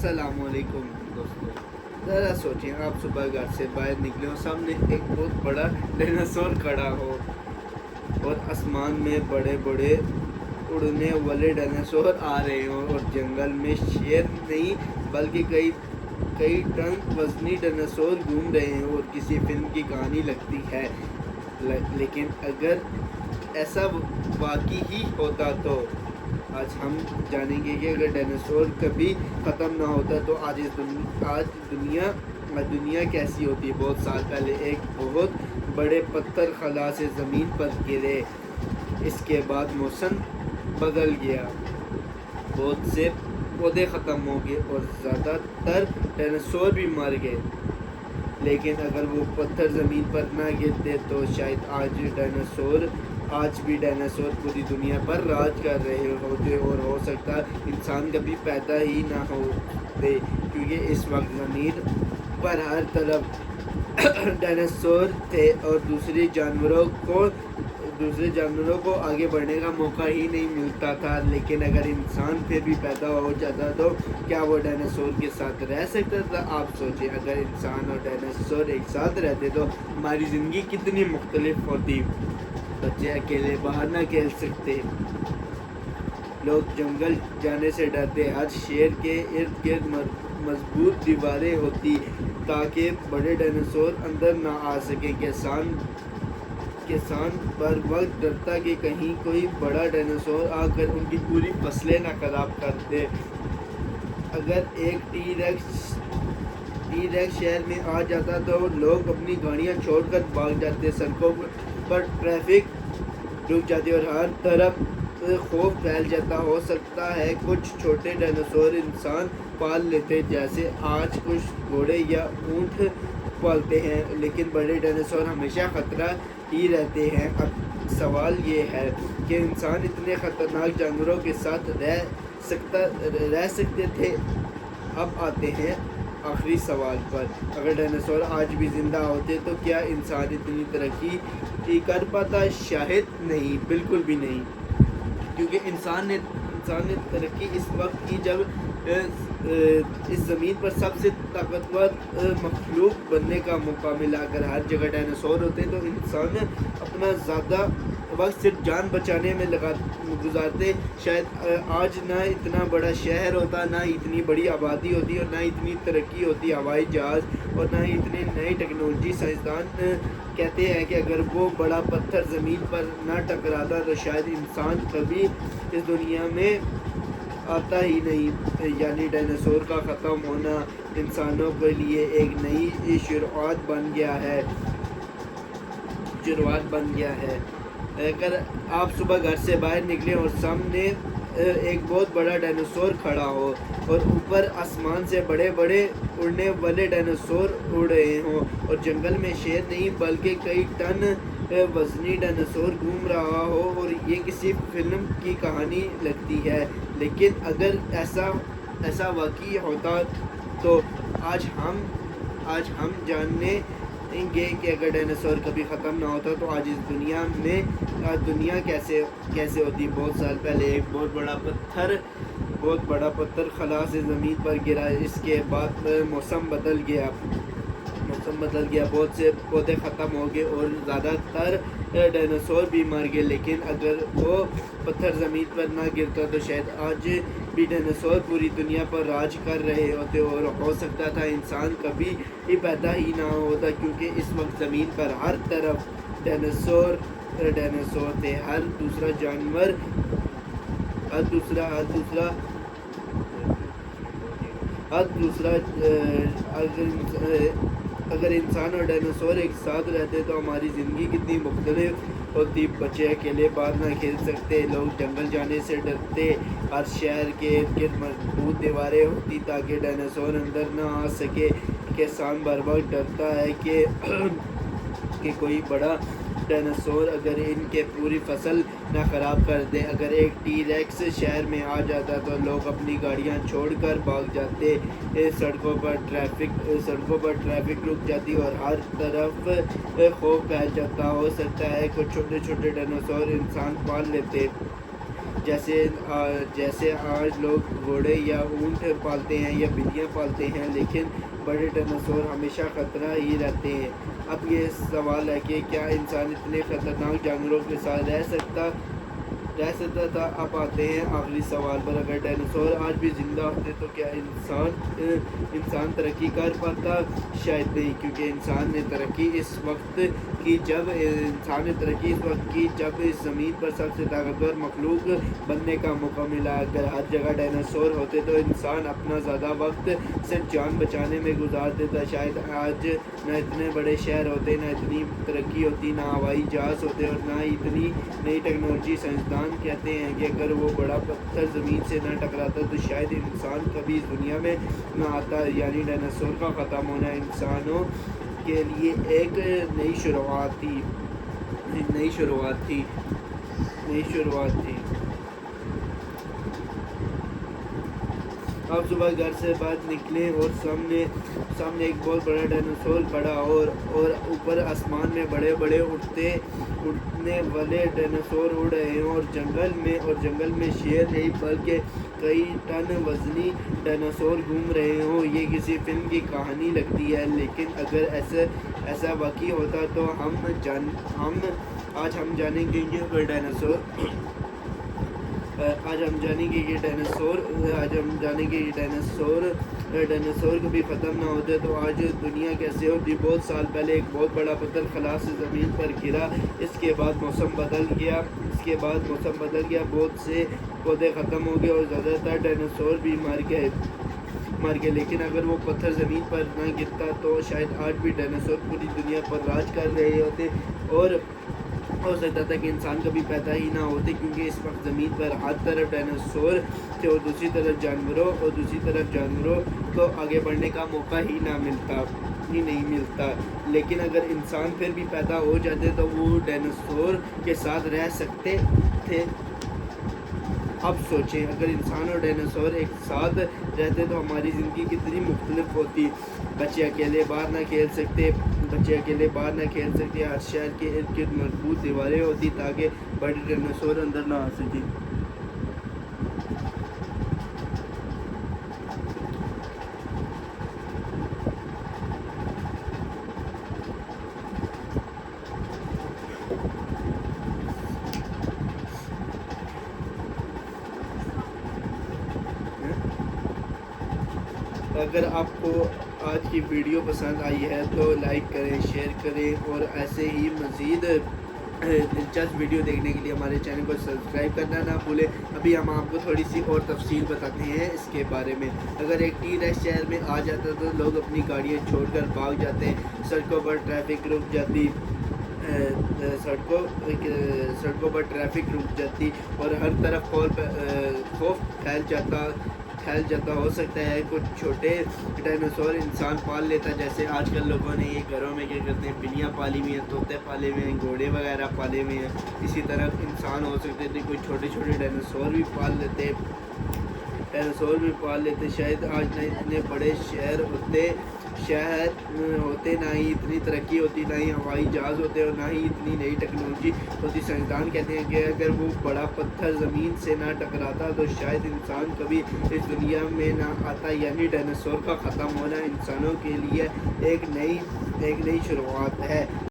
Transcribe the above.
अस्सलाम वालेकुम दोस्तों। ज़रा सोचें, आप सुबह घर से बाहर निकले हो, सामने एक बहुत बड़ा डायनासोर खड़ा हो और आसमान में बड़े बड़े उड़ने वाले डायनासोर आ रहे हो और जंगल में शेर नहीं बल्कि कई कई टन वजनी डायनासोर घूम रहे हैं और किसी फिल्म की कहानी लगती है। लेकिन अगर ऐसा वाकई ही होता तो आज हम जानेंगे कि अगर डायनासोर कभी ख़त्म ना होता तो आज दुनिया कैसी होती। बहुत साल पहले एक बहुत बड़े पत्थर खला से ज़मीन पर गिरे। इसके बाद मौसम बदल गया, बहुत से पौधे ख़त्म हो गए और ज़्यादातर डायनासोर भी मर गए। लेकिन अगर वो पत्थर ज़मीन पर ना गिरते तो शायद आज भी डायनासोर पूरी दुनिया पर राज कर रहे होते और हो सकता इंसान कभी पैदा ही ना होते, क्योंकि इस वक्त ज़मीन पर हर तरफ डायनासोर थे और दूसरे जानवरों को आगे बढ़ने का मौका ही नहीं मिलता था। लेकिन अगर इंसान फिर भी पैदा हो जाता तो क्या वो डायनासोर के साथ रह सकता था? आप सोचें, अगर इंसान और डायनासोर एक साथ रहते तो हमारी ज़िंदगी कितनी मुख्तलिफ होती। बच्चे अकेले बाहर ना खेल सकते, लोग जंगल जाने से डरते, हर शेर के इर्द गिर्द मजबूत दीवारें होती ताकि बड़े डायनासोर अंदर ना आ सके। किसान पर वक्त डरता कि कहीं कोई बड़ा डायनासोर आकर उनकी पूरी फसलें ना खराब कर दे। अगर एक टी-रेक्स शहर में आ जाता तो लोग अपनी गाड़ियां छोड़कर भाग जाते, सड़कों पर ट्रैफिक रुक जाती और हर तरफ खौफ फैल जाता। हो सकता है कुछ छोटे डायनासोर इंसान पाल लेते, जैसे आज कुछ घोड़े या ऊँट पालते हैं, लेकिन बड़े डायनासोर हमेशा खतरा ही रहते हैं। अब सवाल ये है कि इंसान इतने ख़तरनाक जानवरों के साथ रह सकते थे। अब आते हैं आखिरी सवाल पर, अगर डायनासोर आज भी ज़िंदा होते तो क्या इंसान इतनी तरक्की कर पाता? शायद नहीं, बिल्कुल भी नहीं, क्योंकि इंसान ने तरक्की इस वक्त की जब इस ज़मीन पर सबसे ताकतवर मखलूक बनने का मौका मिला। अगर हर जगह डायनासोर होते तो इंसान अपना ज़्यादा वक्त सिर्फ जान बचाने में गुजारते। शायद आज ना इतना बड़ा शहर होता, ना इतनी बड़ी आबादी होती और ना इतनी तरक्की होती हवाई जहाज़ और ना ही इतनी नई टेक्नोलॉजी। साइंसदान कहते हैं कि अगर वो बड़ा पत्थर ज़मीन पर ना टकराता तो शायद इंसान कभी इस दुनिया में आता ही नहीं। यानी डायनासोर का ख़त्म होना इंसानों के लिए एक नई शुरुआत बन गया है। अगर आप सुबह घर से बाहर निकले और सामने एक बहुत बड़ा डायनासोर खड़ा हो और ऊपर आसमान से बड़े बड़े उड़ने वाले डायनासोर उड़ रहे हों और जंगल में शेर नहीं बल्कि कई टन वजनी डायनासोर घूम रहा हो और ये किसी फिल्म की कहानी लगती है। लेकिन अगर ऐसा वाकई होता तो आज हम जानेंगे कि अगर डायनासोर कभी ख़त्म ना होता तो आज इस दुनिया कैसे होती। बहुत साल पहले एक बहुत बड़ा पत्थर खला से ज़मीन पर गिरा। इसके बाद मौसम बदल गया, बहुत से पौधे ख़त्म हो गए और ज़्यादातर डायनासोर भी मर गए। लेकिन अगर वो पत्थर ज़मीन पर ना गिरता तो शायद आज भी डायनासोर पूरी दुनिया पर राज कर रहे होते और हो सकता था इंसान कभी ही पैदा ही ना होता, क्योंकि इस वक्त ज़मीन पर हर तरफ डायनासोर थे। हर दूसरा जानवर अगर इंसान और डायनासोर एक साथ रहते तो हमारी ज़िंदगी कितनी मुख्तलिफ होती। बच्चे अकेले बाहर ना खेल सकते, लोग जंगल जाने से डरते, हर शहर के इर्द मजबूत दीवारें होती ताकि डायनासोर अंदर ना आ सके। किसान बार बार डरता है कि कोई बड़ा डायनासोर अगर इनके पूरी फसल ना ख़राब कर दे। अगर एक टी-रेक्स शहर में आ जाता तो लोग अपनी गाड़ियां छोड़कर भाग जाते, सड़कों पर ट्रैफिक रुक जाती और हर तरफ खौफ फैल जाता। हो सकता है कुछ छोटे छोटे डायनासोर इंसान पाल लेते, جیسے آج لوگ گھوڑے یا اونٹ پالتے ہیں یا بلیاں پالتے ہیں، لیکن بڑے ڈائناسور ہمیشہ خطرہ ہی رہتے ہیں۔ اب یہ سوال ہے کہ کیا انسان اتنے خطرناک جانوروں کے ساتھ رہ سکتا تھا؟ اب آتے ہیں آخری سوال پر، اگر ڈائناسور آج بھی زندہ ہوتے تو کیا انسان ترقی کر پاتا؟ شاید نہیں، کیونکہ انسان نے ترقی اس وقت کی جب اس زمین پر سب سے طاقتور مخلوق بننے کا موقع ملا۔ اگر ہر جگہ ڈائناسور ہوتے تو انسان اپنا زیادہ وقت صرف جان بچانے میں گزار دیتا۔ شاید آج نہ اتنے بڑے شہر ہوتے، نہ اتنی ترقی ہوتی، نہ ہوائی جہاز ہوتے اور نہ اتنی نئی ٹیکنالوجی۔ سائنسدان کہتے ہیں کہ اگر وہ بڑا پتھر زمین سے نہ ٹکراتا تو شاید انسان کبھی اس دنیا میں نہ آتا۔ یعنی ڈائناسور کا ختم ہونا انسانوں کے لیے ایک نئی شروعات تھی۔ آپ صبح گھر سے باہر نکلے اور سامنے ایک بہت بڑا ڈائناسور کھڑا اور اوپر آسمان میں بڑے بڑے اڑنے والے ڈائناسور اڑ رہے ہیں، اور جنگل میں شیر نہیں بلکہ کئی ٹن وزنی ڈائناسور گھوم رہے ہوں۔ یہ کسی فلم کی کہانی لگتی ہے، لیکن اگر ایسا واقعی ہوتا تو آج ہم جانیں گے کہ ڈائناسور کبھی ختم نہ ہوتے تو آج دنیا کیسے ہوتی۔ بہت سال پہلے ایک بہت بڑا پتھر خلا سے زمین پر گرا، اس کے بعد موسم بدل گیا، بہت سے پودے ختم ہو گئے اور زیادہ تر ڈائناسور بھی مر گئے۔ لیکن اگر وہ پتھر زمین پر نہ گرتا تو شاید آج بھی ڈائناسور پوری دنیا پر راج کر رہے ہوتے، اور ہو سکتا تھا کہ انسان کبھی پیدا ہی نہ ہوتے، کیونکہ اس وقت زمین پر ہر طرف ڈائناسور تھے اور دوسری طرف جانوروں کو آگے بڑھنے کا موقع ہی نہیں ملتا۔ لیکن اگر انسان پھر بھی پیدا ہو جاتے تو وہ ڈائناسور کے ساتھ رہ سکتے تھے۔ اب سوچیں، اگر انسان اور ڈائناسور ایک ساتھ رہتے تو ہماری زندگی کتنی مختلف ہوتی۔ بچے اکیلے باہر نہ کھیل سکتے، ہر شہر کے ارد گرد مضبوط دیواریں ہوتی تاکہ بڑے ڈائناسور اندر نہ آ سکیں۔ اگر آپ کو آج کی ویڈیو پسند آئی ہے تو لائک کریں، شیئر کریں، اور ایسے ہی مزید دلچسپ ویڈیو دیکھنے کے لیے ہمارے چینل کو سبسکرائب کرنا نہ بھولیں۔ ابھی ہم آپ کو تھوڑی سی اور تفصیل بتاتے ہیں اس کے بارے میں۔ اگر ایک ٹی ریکس شہر میں آ جاتا تو لوگ اپنی گاڑیاں چھوڑ کر بھاگ جاتے، سڑکوں پر ٹریفک رک جاتی اور ہر طرف خوف پھیل جاتا۔ ہو سکتا ہے کچھ چھوٹے ڈائناسور انسان پال لیتا، جیسے آج کل لوگوں نے یہ گھروں میں کیا کرتے ہیں، بلیاں پالی ہوئی ہیں، طوطے پالے ہوئے ہیں، گھوڑے وغیرہ پالے ہوئے ہیں۔ اسی طرح انسان ہو سکتے تھے کوئی چھوٹے ڈائناسور بھی پال لیتے۔ شاید آج نہ اتنے بڑے شہر ہوتے، نہ ہی اتنی ترقی ہوتی، نہ ہی ہوائی جہاز ہوتے اور نہ ہی اتنی نئی ٹیکنالوجی ہوتی۔ سائنسدان کہتے ہیں کہ اگر وہ بڑا پتھر زمین سے نہ ٹکراتا تو شاید انسان کبھی اس دنیا میں نہ آتا۔ یعنی ڈائناسور کا ختم ہونا انسانوں کے لیے ایک نئی شروعات ہے۔